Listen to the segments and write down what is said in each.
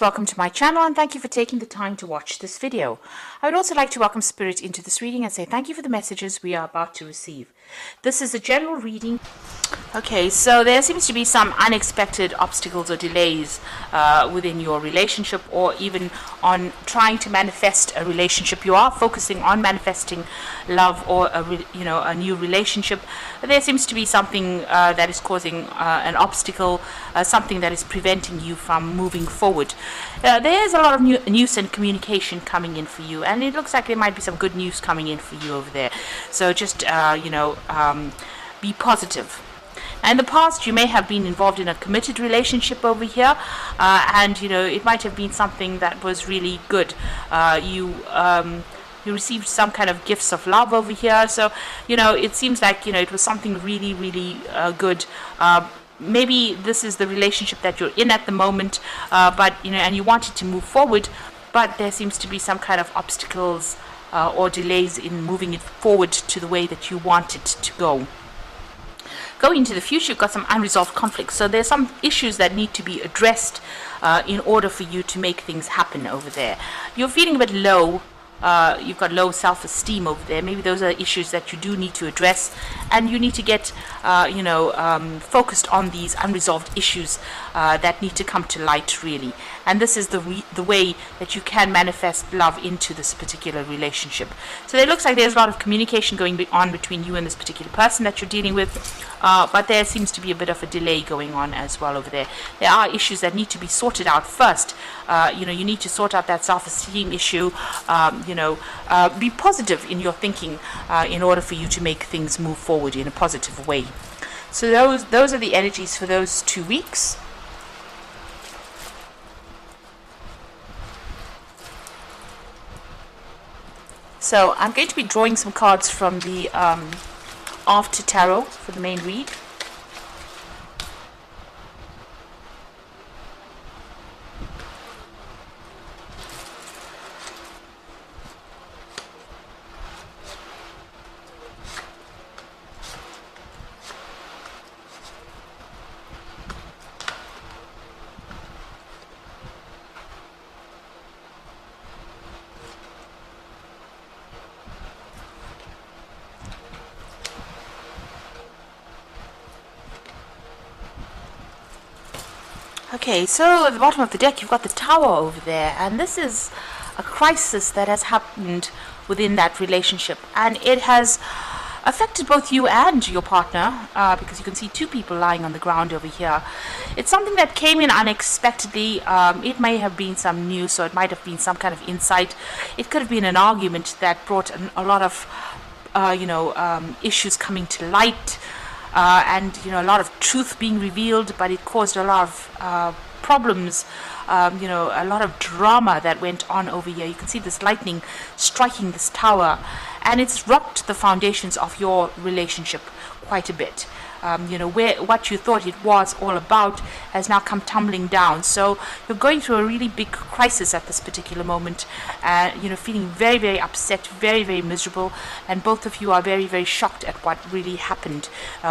Welcome to my channel and thank you for taking the time to watch this video. I would also like to welcome Spirit into this reading and say thank you for the messages we are about to receive. This is a general reading. Okay, so there seems to be some unexpected obstacles or delays within your relationship, or even on trying to manifest a relationship. You are focusing on manifesting love or a new relationship. There seems to be something that is causing an obstacle, something that is preventing you from moving forward. There's a lot of news and communication coming in for you, and it looks like there might be some good news coming in for you over there. So just be positive. In the past, you may have been involved in a committed relationship over here, and it might have been something that was really good. You received some kind of gifts of love over here, so it seems like it was something really, really good. Maybe this is the relationship that you're in at the moment, but and you wanted to move forward, but there seems to be some kind of obstacles or delays in moving it forward to the way that you want it to go. Going into the future, you've got some unresolved conflicts. So there's some issues that need to be addressed in order for you to make things happen over there. You're feeling a bit low. You've got low self-esteem over there. Maybe those are issues that you do need to address, and you need to get focused on these unresolved issues that need to come to light, really. And this is the way that you can manifest love into this particular relationship. So it looks like there's a lot of communication going on between you and this particular person that you're dealing with, but there seems to be a bit of a delay going on as well over there. There are issues that need to be sorted out first. You need to sort out that self-esteem issue. Be positive in your thinking in order for you to make things move forward in a positive way. So those are the energies for those 2 weeks. So I'm going to be drawing some cards from the After Tarot for the main read. Okay, so at the bottom of the deck you've got the Tower over there, and this is a crisis that has happened within that relationship, and it has affected both you and your partner, because you can see two people lying on the ground over here. It's something that came in unexpectedly. It may have been some news, or it might have been some kind of insight. It could have been an argument that brought a lot of issues coming to light. And a lot of truth being revealed, but it caused a lot of problems, a lot of drama that went on over here. You can see this lightning striking this tower, and it's rocked the foundations of your relationship quite a bit. What you thought it was all about has now come tumbling down. So you're going through a really big crisis at this particular moment, feeling very, very upset, very, very miserable, and both of you are very, very shocked at what really happened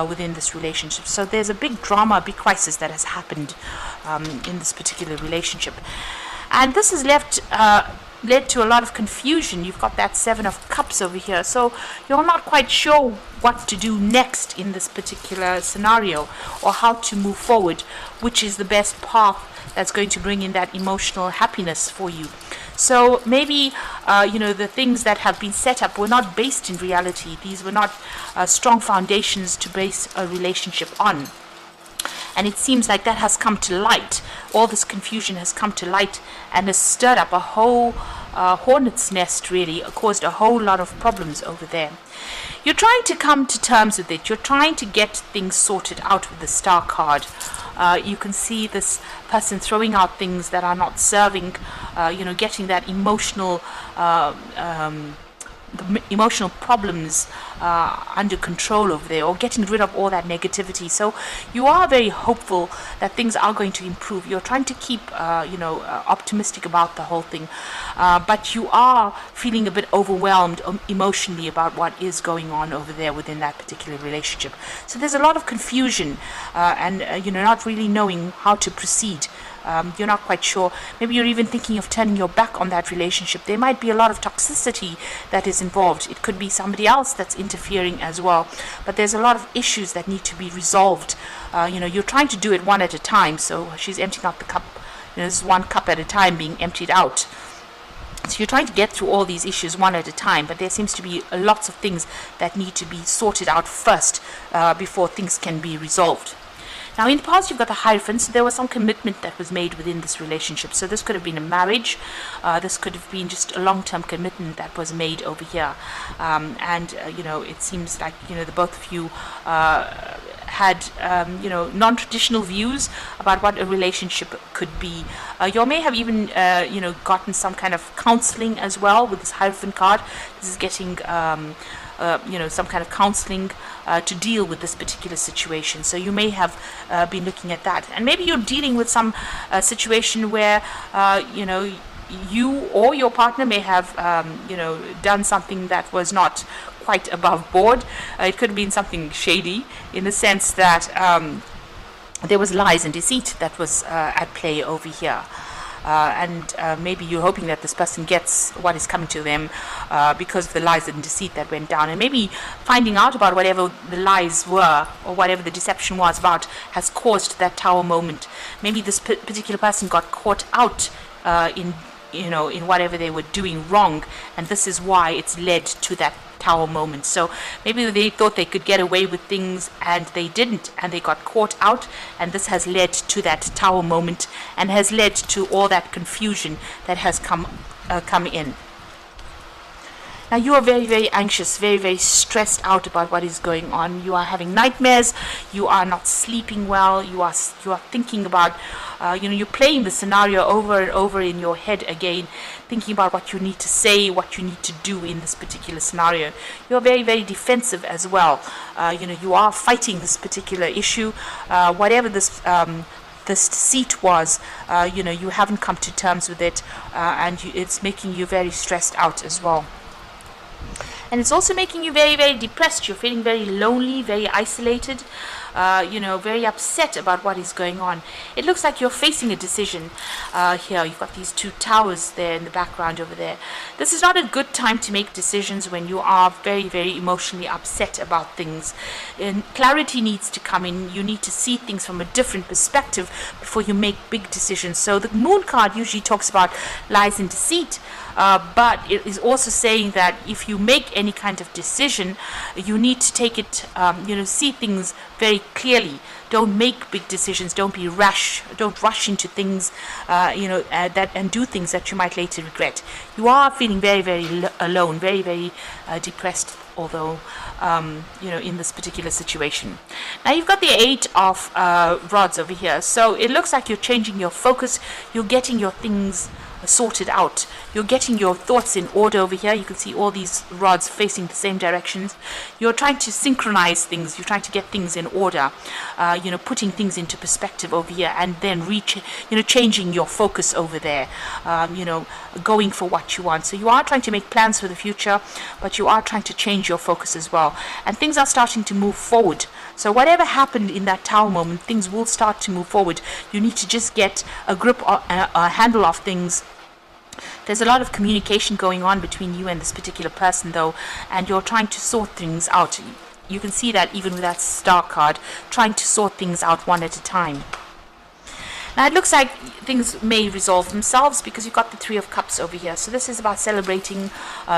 within this relationship. So there's a big drama, a big crisis that has happened in this particular relationship, and this has led to a lot of confusion. You've got that Seven of Cups over here, so you're not quite sure what to do next in this particular scenario, or how to move forward, which is the best path that's going to bring in that emotional happiness for you. So maybe the things that have been set up were not based in reality. These were not strong foundations to base a relationship on. And it seems like that has come to light. All this confusion has come to light and has stirred up a whole hornet's nest, really, caused a whole lot of problems over there. You're trying to come to terms with it. You're trying to get things sorted out with the Star card. You can see this person throwing out things that are not serving, getting that emotional problems under control over there, or getting rid of all that negativity. So you are very hopeful that things are going to improve. You're trying to keep optimistic about the whole thing, but you are feeling a bit overwhelmed emotionally about what is going on over there within that particular relationship. So there's a lot of confusion, and not really knowing how to proceed you're not quite sure. Maybe you're even thinking of turning your back on that relationship. There might be a lot of toxicity that is involved. It could be somebody else that's interfering as well. But there's a lot of issues that need to be resolved. You're trying to do it one at a time. So she's emptying out the cup. This is one cup at a time being emptied out. So you're trying to get through all these issues one at a time, but there seems to be lots of things that need to be sorted out first before things can be resolved. Now, in the past, you've got the Hierophant, so there was some commitment that was made within this relationship. So this could have been a marriage. This could have been just a long-term commitment that was made over here. It seems like, the both of you had, non-traditional views about what a relationship could be. You may have even, gotten some kind of counseling as well with this Hierophant card. This is getting... some kind of counseling to deal with this particular situation. So you may have been looking at that. And maybe you're dealing with some situation where, you or your partner may have, done something that was not quite above board. It could have been something shady in the sense that there was lies and deceit that was at play over here. Maybe you're hoping that this person gets what is coming to them because of the lies and deceit that went down. And maybe finding out about whatever the lies were or whatever the deception was about has caused that tower moment. Maybe this particular person got caught out in whatever they were doing wrong, and this is why it's led to that tower moment. So maybe they thought they could get away with things and they didn't, and they got caught out, and this has led to that tower moment and has led to all that confusion that has come in. Now you are very, very anxious, very, very stressed out about what is going on. You are having nightmares. You are not sleeping well. You are thinking about, you're playing the scenario over and over in your head again, thinking about what you need to say, what you need to do in this particular scenario. You are very, very defensive as well. You are fighting this particular issue, whatever this deceit was. You haven't come to terms with it, and it's making you very stressed out as well. And it's also making you very, very depressed. You're feeling very lonely, very isolated, very upset about what is going on. It looks like you're facing a decision here. You've got these two towers there in the background over there. This is not a good time to make decisions when you are very, very emotionally upset about things. And clarity needs to come in. You need to see things from a different perspective before you make big decisions. So the Moon card usually talks about lies and deceit. But it is also saying that if you make any kind of decision, you need to take it, see things very clearly. Don't make big decisions. Don't be rash. Don't rush into things, and do things that you might later regret. You are feeling very, very alone, very, very depressed, although, in this particular situation. Now you've got the 8 of rods over here. So it looks like you're changing your focus. You're getting your things sorted out. You're getting your thoughts in order over here. You can see all these rods facing the same directions. You're trying to synchronize things. You're trying to get things in order, putting things into perspective over here, and then changing your focus over there, going for what you want. So you are trying to make plans for the future, but you are trying to change your focus as well. And things are starting to move forward. So whatever happened in that tower moment, things will start to move forward. You need to just get a grip, a handle of things. There's a lot of communication going on between you and this particular person, though, and you're trying to sort things out. You can see that even with that star card, trying to sort things out one at a time. Now it looks like things may resolve themselves because you've got the 3 of Cups over here. So this is about celebrating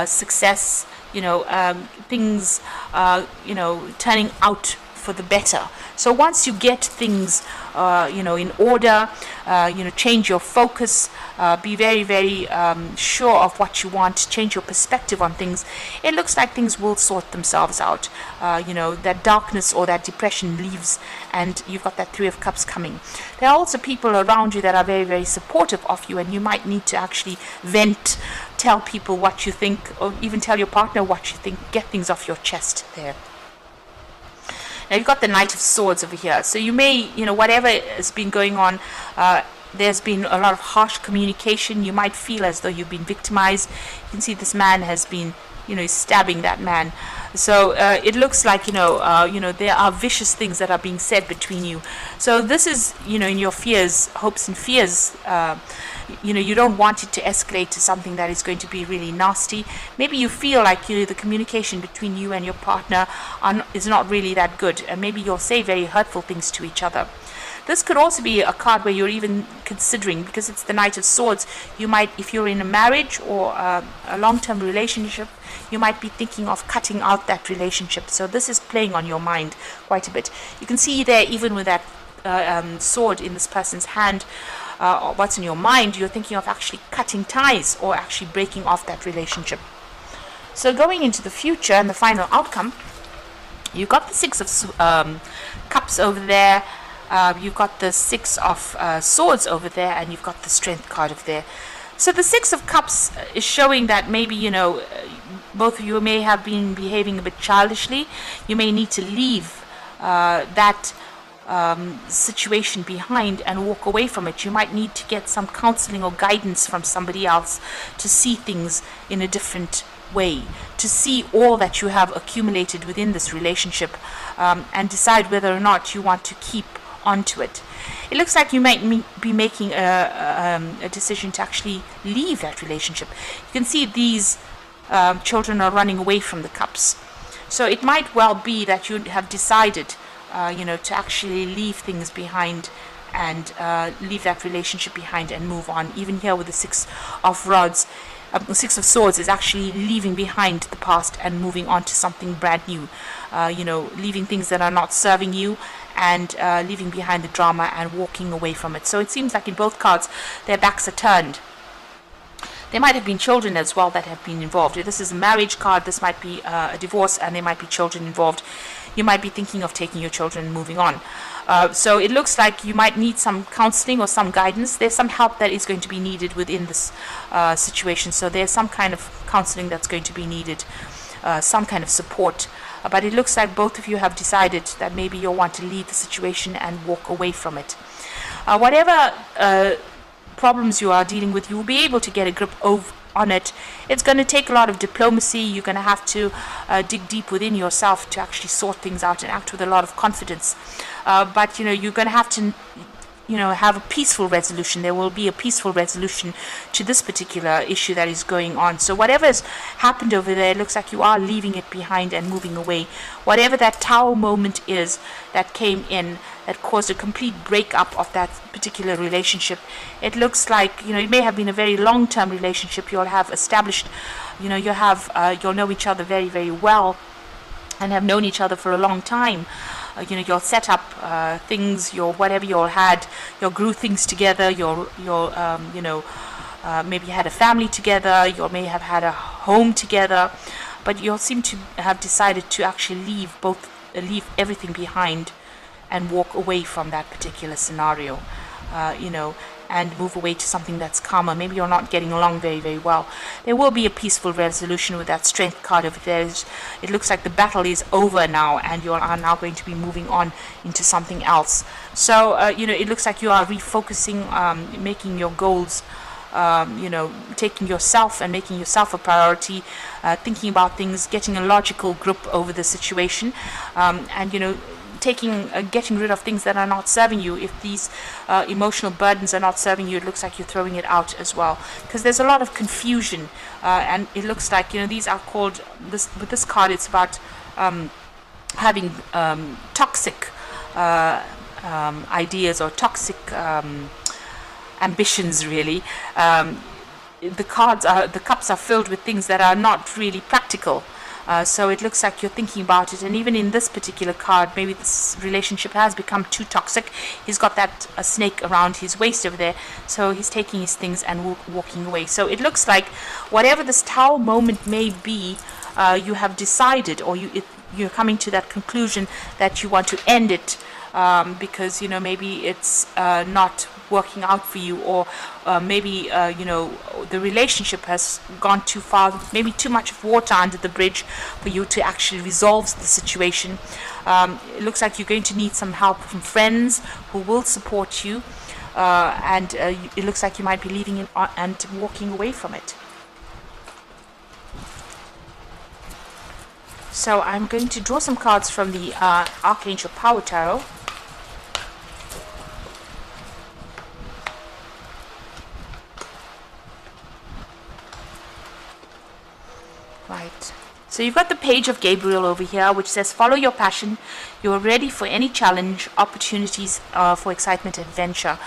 success, things, turning out for the better. So once you get things, in order, change your focus, be very, very sure of what you want, change your perspective on things, it looks like things will sort themselves out. That darkness or that depression leaves, and you've got that 3 of Cups coming. There are also people around you that are very, very supportive of you, and you might need to actually vent, tell people what you think, or even tell your partner what you think, get things off your chest there. Now you've got the Knight of Swords over here. So you may, whatever has been going on, there's been a lot of harsh communication. You might feel as though you've been victimized. You can see this man has been, is stabbing that man. So it looks like there are vicious things that are being said between you. So this is in your fears, hopes and fears. You don't want it to escalate to something that is going to be really nasty. Maybe you feel like the communication between you and your partner is not really that good, and maybe you'll say very hurtful things to each other. This could also be a card where you're even considering, because it's the Knight of Swords, you might, if you're in a marriage or a long-term relationship, you might be thinking of cutting out that relationship. So this is playing on your mind quite a bit. You can see there, even with that sword in this person's hand, what's in your mind, you're thinking of actually cutting ties or actually breaking off that relationship. So going into the future and the final outcome, you've got the Six of Cups over there. You've got the Six of Swords over there, and you've got the Strength card over there. So the Six of Cups is showing that maybe, both of you may have been behaving a bit childishly. You may need to leave that situation behind and walk away from it. You might need to get some counseling or guidance from somebody else to see things in a different way, to see all that you have accumulated within this relationship, and decide whether or not you want to keep onto it. It looks like you might be making a decision to actually leave that relationship. You can see these children are running away from the cups. So it might well be that you have decided to actually leave things behind and leave that relationship behind and move on. Even here with the Six of Rods, Six of Swords is actually leaving behind the past and moving on to something brand new. Leaving things that are not serving you, and leaving behind the drama and walking away from it. So it seems like in both cards, their backs are turned. There might have been children as well that have been involved. If this is a marriage card, this might be a divorce, and there might be children involved. You might be thinking of taking your children and moving on. So it looks like you might need some counseling or some guidance. There's some help that is going to be needed within this situation. So there's some kind of counseling that's going to be needed, some kind of support. But it looks like both of you have decided that maybe you'll want to leave the situation and walk away from it. Whatever problems you are dealing with, you will be able to get a grip on it. It's going to take a lot of diplomacy. You're going to have to dig deep within yourself to actually sort things out and act with a lot of confidence. But you're going to have to have a peaceful resolution. There will be a peaceful resolution to this particular issue that is going on. So whatever has happened over there, it looks like you are leaving it behind and moving away. Whatever that Tower moment is that came in, that caused a complete breakup of that particular relationship, it looks like, it may have been a very long-term relationship. You'll have established, you'll know each other very, very well and have known each other for a long time. You'll set up things, whatever you'll had, you'll grew things together, you'll maybe had a family together, you may have had a home together, but you'll seem to have decided to actually leave everything behind and walk away from that particular scenario, and move away to something that's calmer. Maybe you're not getting along very, very well. There will be a peaceful resolution with that Strength card over there. It looks like the battle is over now, and you are now going to be moving on into something else. So, it looks like you are refocusing, making your goals, taking yourself and making yourself a priority, thinking about things, getting a logical grip over the situation, and, getting rid of things that are not serving you. If these emotional burdens are not serving you, it looks like you're throwing it out as well, because there's a lot of confusion, and it looks like these are called with this card. It's about having toxic ideas or toxic ambitions. Really, the cups are filled with things that are not really practical. So it looks like you're thinking about it, and even in this particular card, maybe this relationship has become too toxic. He's got that snake around his waist over there, so he's taking his things and walking away. So it looks like whatever this Tower moment may be, you have decided, or you're coming to that conclusion that you want to end it, because maybe it's not working out for you, or maybe the relationship has gone too far, maybe too much water under the bridge for you to actually resolve the situation. It looks like you're going to need some help from friends who will support you, and it looks like you might be leaving it and walking away from it. So I'm going to draw some cards from the Archangel Power Tarot. Right. So you've got the Page of Gabriel over here, which says, follow your passion. You're ready for any challenge, opportunities for excitement, adventure.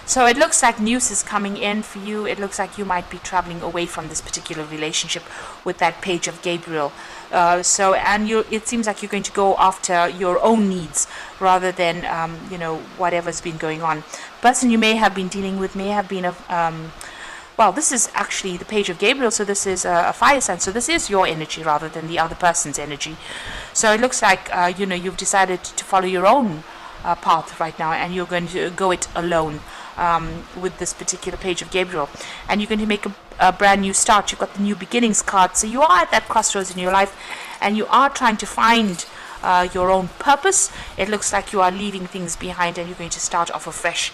So it looks like news is coming in for you. It looks like you might be traveling away from this particular relationship with that Page of Gabriel. It seems like you're going to go after your own needs rather than, whatever's been going on. The person you may have been dealing with may have been well, this is actually the Page of Gabriel, so this is a fire sign. So this is your energy rather than the other person's energy. So it looks like, you've decided to follow your own path right now, and you're going to go it alone with this particular Page of Gabriel. And you're going to make a brand new start. You've got the New Beginnings card. So you are at that crossroads in your life, and you are trying to find your own purpose. It looks like you are leaving things behind, and you're going to start off afresh.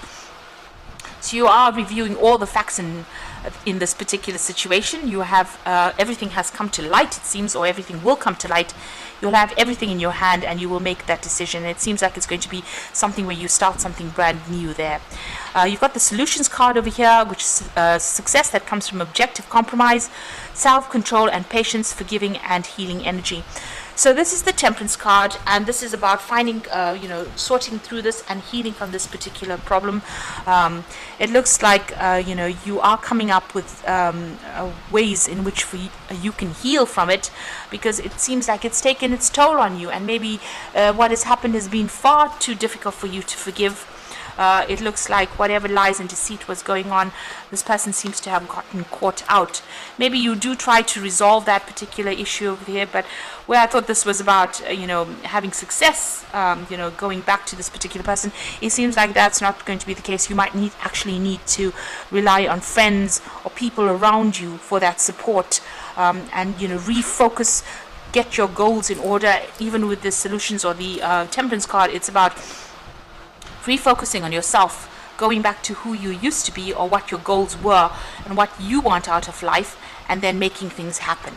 So you are reviewing all the facts in this particular situation. You have everything has come to light, it seems, or everything will come to light. You'll have everything in your hand, and you will make that decision. It seems like it's going to be something where you start something brand new there. You've got the Solutions card over here, which is success that comes from objective compromise, self-control, and patience, forgiving and healing energy. So this is the Temperance card, and this is about finding, sorting through this and healing from this particular problem. It looks like, you are coming up with ways in which you can heal from it, because it seems like it's taken its toll on you, and maybe what has happened has been far too difficult for you to forgive. It looks like whatever lies and deceit was going on, this person seems to have gotten caught out. Maybe you do try to resolve that particular issue over here, but where I thought this was about, having success, going back to this particular person, it seems like that's not going to be the case. You might actually need to rely on friends or people around you for that support, and refocus, get your goals in order. Even with the Solutions or the Temperance card, it's about refocusing on yourself, going back to who you used to be or what your goals were and what you want out of life, and then making things happen.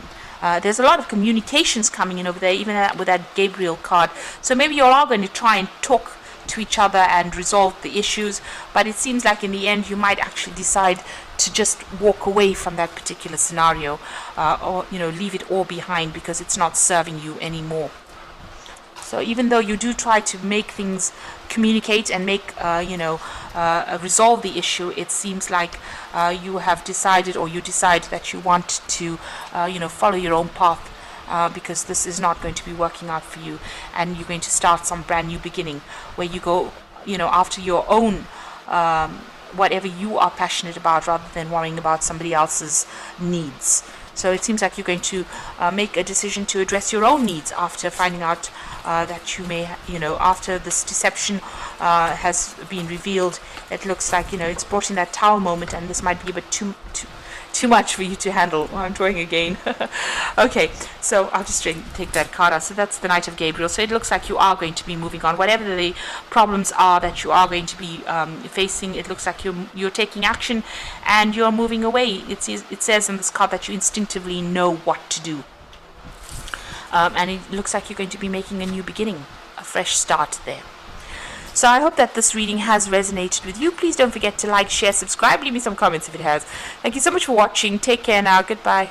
There's a lot of communications coming in over there, even with that Gabriel card. So maybe you're all going to try and talk to each other and resolve the issues, but it seems like in the end you might actually decide to just walk away from that particular scenario, or leave it all behind because it's not serving you anymore. So even though you do try to make things communicate and make, resolve the issue, it seems like you have decided, or you decide that you want to, follow your own path, because this is not going to be working out for you, and you're going to start some brand new beginning where you go, after your own, whatever you are passionate about, rather than worrying about somebody else's needs. So it seems like you're going to make a decision to address your own needs after finding out that you may, after this deception has been revealed. It looks like, it's brought in that Tower moment, and this might be a bit too much for you to handle. Oh, I'm drawing again. Okay, so I'll just take that card out. So that's the Knight of Gabriel. So it looks like you are going to be moving on. Whatever the problems are that you are going to be facing, it looks like you're taking action and you're moving away. It says in this card that you instinctively know what to do. And it looks like you're going to be making a new beginning, a fresh start there. So I hope that this reading has resonated with you. Please don't forget to like, share, subscribe, leave me some comments if it has. Thank you so much for watching. Take care now. Goodbye.